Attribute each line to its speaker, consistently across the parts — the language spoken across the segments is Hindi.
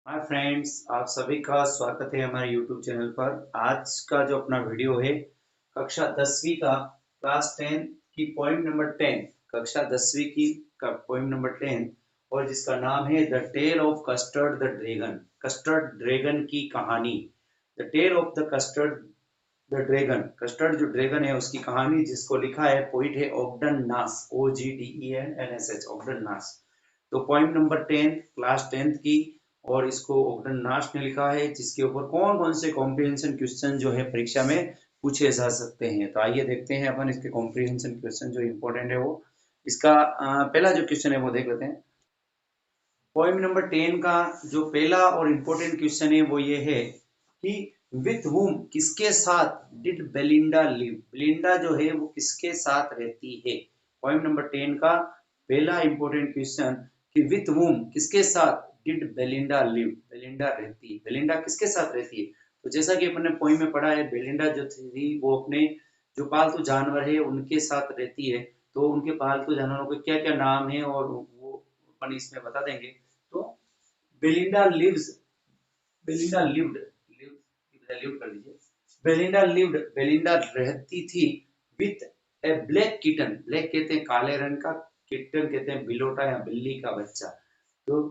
Speaker 1: हाय फ्रेंड्स, आप सभी का स्वागत है हमारे यूट्यूब चैनल पर। आज का जो अपना वीडियो है कक्षा 10वीं का क्लास 10 की पॉइंट नंबर 10, कक्षा 10वीं की का पॉइंट नंबर 10, और जिसका नाम है the tale of Custard the dragon. Custard dragon की कहानी, the tale of the Custard the dragon. Custard जो ड्रैगन है उसकी कहानी, जिसको लिखा है पोइट है ऑग्डन नास, OGDENNSH, ऑग्डन नास। तो पॉइंट नंबर 10 क्लास 10th की, और इसको ओगटन नाश ने लिखा है, जिसके ऊपर कौन कौन से कॉम्प्रिहेंशन क्वेश्चन जो है परीक्षा में पूछे जा सकते हैं। तो आइए देखते हैं अपन इसके कॉम्प्रिहेंशन क्वेश्चन जो इंपॉर्टेंट है वो। इसका पहला जो क्वेश्चन है वो देख लेते हैं। पॉइंट नंबर 10 का जो पहला और इम्पोर्टेंट क्वेश्चन है वो ये है कि विथ वूम, किसके साथ, डिड बेलिंडा लिव। बेलिंडा जो है वो किसके साथ रहती है। पॉइंट नंबर 10 का पहला इंपॉर्टेंट क्वेश्चन कि विथ वूम, किसके साथ, डिड बेलिंडा लिव, बेलिंडा रहती है। बेलिंडा किसके साथ रहती है। तो जैसा कि अपन ने पॉइंट में पढ़ा है, बेलिंडा जो थी वो अपने जो पालतू जानवर है उनके साथ रहती है। तो उनके पालतू जानवरों के क्या क्या नाम है और वो अपन इसमें बता देंगे। तो Belinda lives, Belinda lived, lived कर लीजिए। बेलिंडा लिव्ड, बेलिंडा रहती थी with a black kitten. Black कहते हैं काले रंग का, किटन कहते हैं बिलोटा या बिल्ली का बच्चा। तो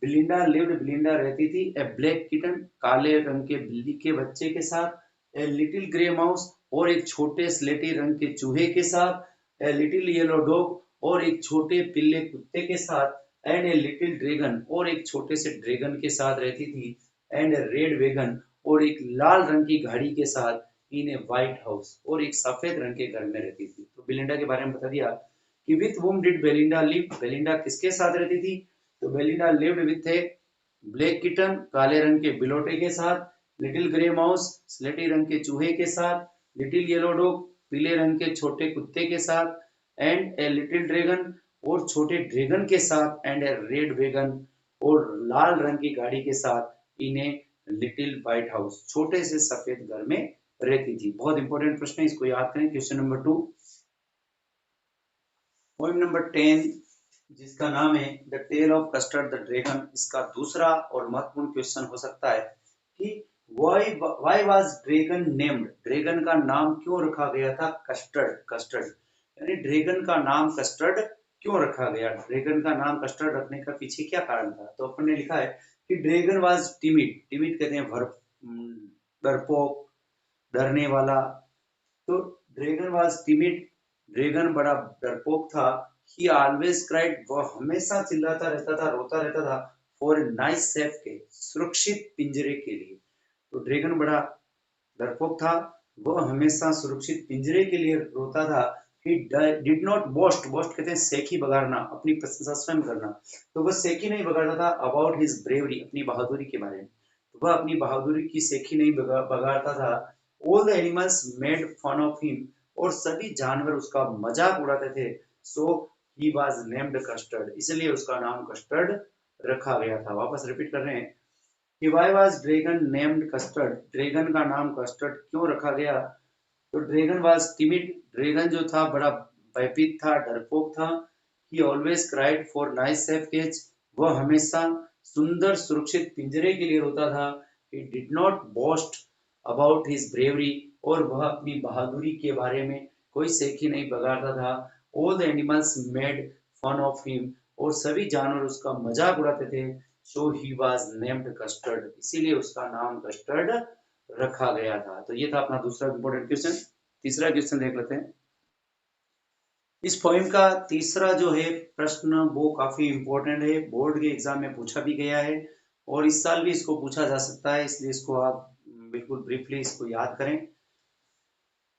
Speaker 1: बेलिंडा लिव्ड, बेलिंडा रहती थी ए ब्लैक किटन, काले रंग के बिल्ली के बच्चे के साथ। ए लिटिल ग्रे माउस, और एक छोटे स्लेटी रंग के चूहे के साथ। ए लिटिल येलो डॉग, और एक छोटे पीले कुत्ते के साथ। एंड ए लिटिल ड्रैगन, और एक छोटे से ड्रैगन के साथ रहती थी। एंड ए रेड वेगन, और एक लाल रंग की गाड़ी के साथ। इन ए व्हाइट हाउस, और एक सफेद रंग के घर में रहती थी। तो बेलिंडा के बारे में बता दिया कि with whom did Belinda live, Belinda किसके साथ रहती थी। तो Belinda lived with a black kitten, काले रंग के बिलोटे के साथ। लिटिल ग्रे माउस, स्लेटी रंग के चूहे के साथ। लिटिल येलो डॉग, पीले रंग के छोटे कुत्ते के साथ। एंड ए लिटिल ड्रैगन, और छोटे ड्रैगन के साथ। एंड ए रेड वेगन, और लाल रंग की गाड़ी के साथ। इन ए लिटिल व्हाइट हाउस, छोटे से सफेद घर में रहती थी। बहुत इंपॉर्टेंट प्रश्न है, इसको याद करें। क्वेश्चन नंबर 2, पॉइंट नंबर 10, जिसका नाम है the tale of Custard the dragon. इसका दूसरा और महत्वपूर्ण क्वेश्चन हो सकता है कि why was dragon named, dragon का नाम क्यों रखा गया था कस्टर्ड। कस्टर्ड यानी ड्रैगन का नाम कस्टर्ड क्यों रखा गया। ड्रैगन का नाम कस्टर्ड रखने का पीछे क्या कारण था। तो अपन ने लिखा है कि ड्रैगन वाज टिमिड, टिमिड कहते हैं डरपोक, डरने वाला। तो ड्रैगन वाज टिमिड, ड्रैगन बड़ा डरपोक था। ही ऑलवेज क्राइड, वह हमेशा चिल्लाता रहता था, रोता रहता था। फॉर ए नाइस सेफ के, सुरक्षित पिंजरे के लिए। तो ड्रैगन बड़ा डरपोक था, वह हमेशा सुरक्षित पिंजरे के लिए रोता था। He did not boast, boast कहते हैं सेखी बगाड़ना, अपनी प्रशंसा स्वयं करना। तो वह सेखी नहीं बगाड़ता था अबाउट हिज ब्रेवरी, अपनी बहादुरी के बारे में। तो वह अपनी बहादुरी की सेखी नहीं बगाड़ता था। All the animals made fun of him, और सभी जानवर उसका मजाक उड़ाते थे। So he was named Custard, इसलिए उसका नाम कस्टर्ड रखा गया था। वापस रिपीट कर रहे हैं कि why was dragon named custard, dragon का नाम कस्टर्ड क्यों रखा गया। तो ड्रैगन वाज टिमिड, ड्रैगन जो था बड़ा भयभीत था, डरपोक था। He always cried for nice safe cage, वह हमेशा सुंदर सुरक्षित पिंजरे के लिए रोता था। He did not boast about his bravery, और वह अपनी बहादुरी के बारे में कोई सेखी नहीं बगाड़ता था। All the animals made fun of him, और सभी जानवर उसका मजाक उड़ाते थे। So he was named Custard, इसीलिए उसका नाम कस्टर्ड रखा गया था। तो ये था अपना दूसरा इंपॉर्टेंट क्वेश्चन। तीसरा क्वेश्चन देख लेते हैं। इस पोएम का तीसरा जो है प्रश्न वो काफी इंपॉर्टेंट है, बोर्ड के एग्जाम में पूछा भी गया है, और इस साल भी इसको पूछा जा सकता है, इसलिए इसको आप बिल्कुल ब्रीफली इसको याद करें।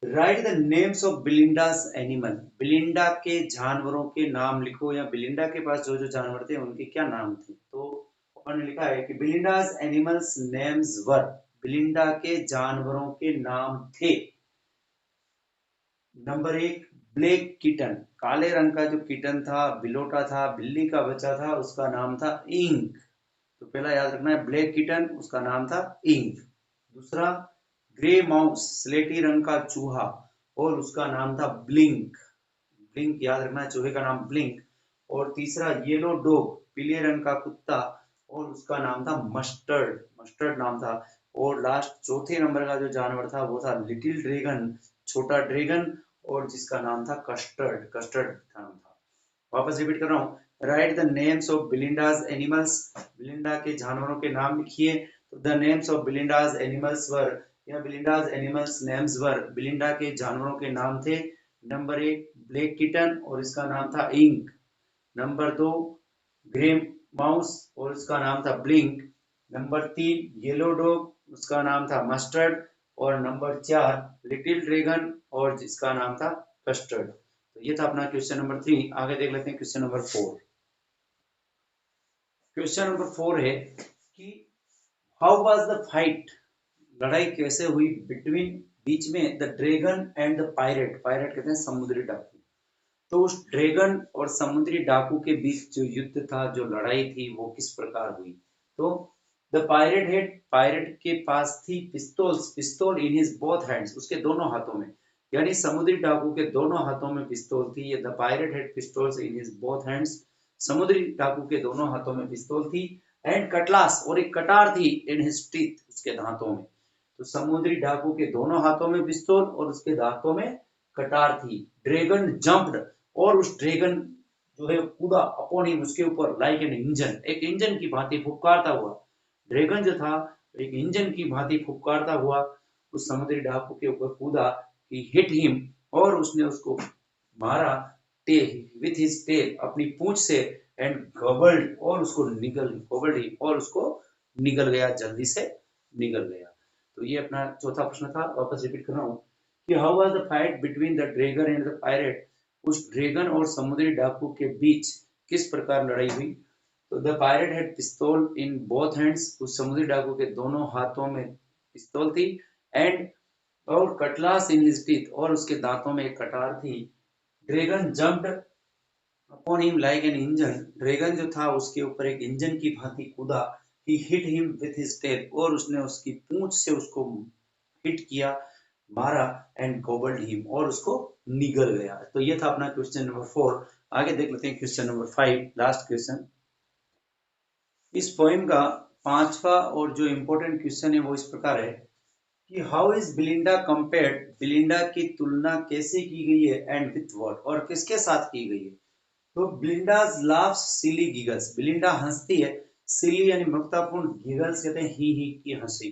Speaker 1: Write the names of Belinda's animal, Belinda के जानवरों के नाम लिखो, या बिलिंडा के पास जो जो जानवर थे उनके क्या नाम थे। तो उन्होंने लिखा है कि बिलिंडास एनिमल्स नेम्स वर, बिलिंडा के जानवरों के नाम थे। नंबर 1, ब्लैक किटन, काले रंग का जो किटन था, बिलोटा था, बिल्ली का बच्चा था, उसका नाम था इंक। तो पहला याद रखना है ब्लैक किटन, उसका नाम था इंक। दूसरा, ग्रे माउस, स्लेटी रंग का चूहा, और उसका नाम था ब्लिंक। ब्लिंक याद रखना है, चूहे का नाम ब्लिंक। और तीसरा, येलो डॉग, पीले रंग का कुत्ता, और उसका नाम था मस्टर्ड, मस्टर्ड नाम था। और लास्ट चौथे नंबर का जो जानवर था वो था लिटिल ड्रैगन, छोटा ड्रैगन, और जिसका नाम था कस्टर्ड, कस्टर्ड का नाम था। वापस रिपीट कर रहा हूँ, write the names of Belinda's animals, Belinda के जानवरों के नाम लिखिए। तो the names of Belinda's animals were, या बिलिंडाज एनिमल्स नेम्स वर, बिलिंडा के जानवरों के नाम थे। नंबर 1 ब्लैक किटन और इसका नाम था इंक। नंबर 2 ग्रे माउस और उसका नाम था ब्लिंक। नंबर 3 येलो डॉग, उसका नाम था मस्टर्ड। और नंबर 4 लिटिल ड्रैगन और जिसका नाम था कस्टर्ड। तो ये था अपना क्वेश्चन नंबर 3। आगे देख लेते हैं क्वेश्चन नंबर 4। क्वेश्चन नंबर 4 है कि हाउ वाज द फाइट, लड़ाई कैसे हुई बिटवीन, बीच में the dragon and the pirate, pirate कहते हैं समुद्री डाकू। तो उस ड्रैगन और समुद्री डाकू के बीच जो युद्ध था, जो लड़ाई थी, वो किस प्रकार हुई। तो द पायरेट हेड, पायरेट के पास थी पिस्तौल्स, पिस्तौल इन हिज बोथ हैंड्स, उसके दोनों हाथों में, यानी समुद्री डाकू के दोनों हाथों में पिस्तौल थी। The pirate had pistols in his both hands, समुद्री डाकू के दोनों हाथों में पिस्तौल थी। एंड कटलास, और एक कटार थी, इन हिज टीथ, उसके दांतों में। तो समुद्री डाकू के दोनों हाथों में पिस्तौल और उसके दांतों में कटार थी। ड्रैगन जंप्ड, और उस ड्रैगन जो है कूदा अपॉन हिम, उसके ऊपर, लाइक एन इंजन, एक इंजन की भांति फुफकारता हुआ। ड्रैगन जो था एक इंजन की भांति फुफकारता हुआ उस समुद्री डाकू के ऊपर कूदा, ही हिट हिम, और उसने उसको मारा, टेल विथ हिज टेल, अपनी पूंछ से, एंड गबल्ड, और उसको निगल, गबल्ड हिम, और उसको निगल गया, जल्दी से निगल गया। तो ये अपना चौथा प्रश्न था। वापस रिपीट कर रहा हूँ कि how was the fight between the dragon and the pirate, उस ड्रैगन और समुद्री डाकू के बीच किस प्रकार लड़ाई हुई। तो द पायरेट हैड पिस्तौल इन बोथ हैंड्स, उस समुद्री डाकू के दोनों हाथों में पिस्तौल थी। एंड, और कटलास इन हिज टीथ, और उसके दांतों में एक कटार थी। Dragon jumped upon him like an engine, dragon जो था उसके ऊपर एक इंजन की भांति कूदा। He hit him with his tail, और उसने उसकी पूंछ से उसको हिट किया, मारा। एंड गोबल्ड हिम, और उसको निगल गया। तो ये था अपना क्वेश्चन नंबर 4। आगे देख लेते हैं क्वेश्चन नंबर 5, लास्ट क्वेश्चन। इस पोएम का पांचवा और जो इम्पोर्टेंट क्वेश्चन है वो इस प्रकार है कि हाउ इज बिलिंडा कंपेयर्ड, बिलिंडा की तुलना कैसे की गई है, एंड विथ व्हाट, और किसके साथ की गई है। तो बिलिंडाज लाफ्स सिली गिगल्स, बिलिंडा हंसती है, सिली यानी मूर्खतापूर्ण, गिगल्स कहते हैं ही की हंसी।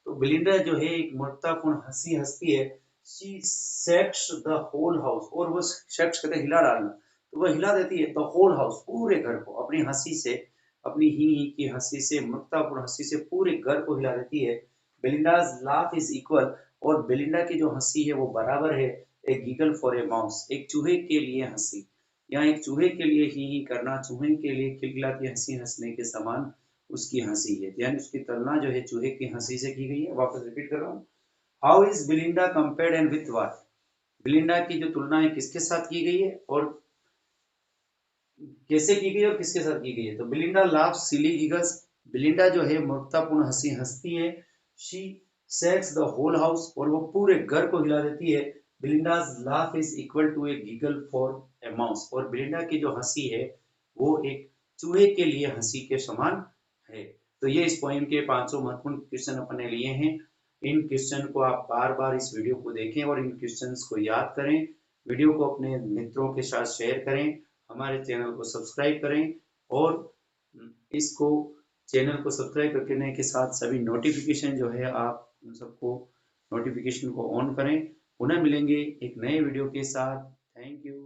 Speaker 1: तो बिलिंडा जो है एक मूर्खतापूर्ण हंसी हंसती है। She shakes the whole house, और वो शेक्स कहते हैं हिला डालना, तो वो हिला देती है द होल हाउस, पूरे घर को, अपनी हंसी से, अपनी ही की हंसी से, मूर्खतापूर्ण हंसी से पूरे घर को हिला देती है। बिलिंडाज लाफ इज इक्वल, और बिलिंडा की जो हंसी है वो बराबर है ए गीगल फॉर ए माउस, एक चूहे के लिए हंसी, यहाँ एक चूहे के लिए ही करना, चूहे के लिए खिलखिलाती हंसी हंसने के समान उसकी हंसी है, यानी उसकी तुलना जो है चूहे की हंसी से की गई है। वापस रिपीट कर रहा हूँ, how is Belinda compared and with what, Belinda की जो तुलना है किसके साथ की गई है और कैसे की गई है और किसके साथ की गई है। तो बिलिंडा लाफ्स सिली गिगल्स, बिलिंडा जो है मूर्खतापूर्ण हंसी हंसती है। She shakes the whole house, और वो पूरे घर को हिला देती है। Belinda's laugh is equal to a giggle for a mouse, और बिलिंडा की जो हंसी है वो एक चूहे के लिए हंसी के समान है। तो ये इस पोएम के 500 महत्वपूर्ण क्वेश्चन अपने लिए हैं। इन क्वेश्चन को आप बार बार इस वीडियो को देखें और इन क्वेश्चंस को याद करें। वीडियो को अपने मित्रों के साथ शेयर करें, हमारे चैनल को सब्सक्राइब करें, और इसको चैनल को सब्सक्राइब करने के साथ सभी नोटिफिकेशन जो है आप उन सबको नोटिफिकेशन को ऑन करें। पुनः मिलेंगे एक नए वीडियो के साथ। Thank you.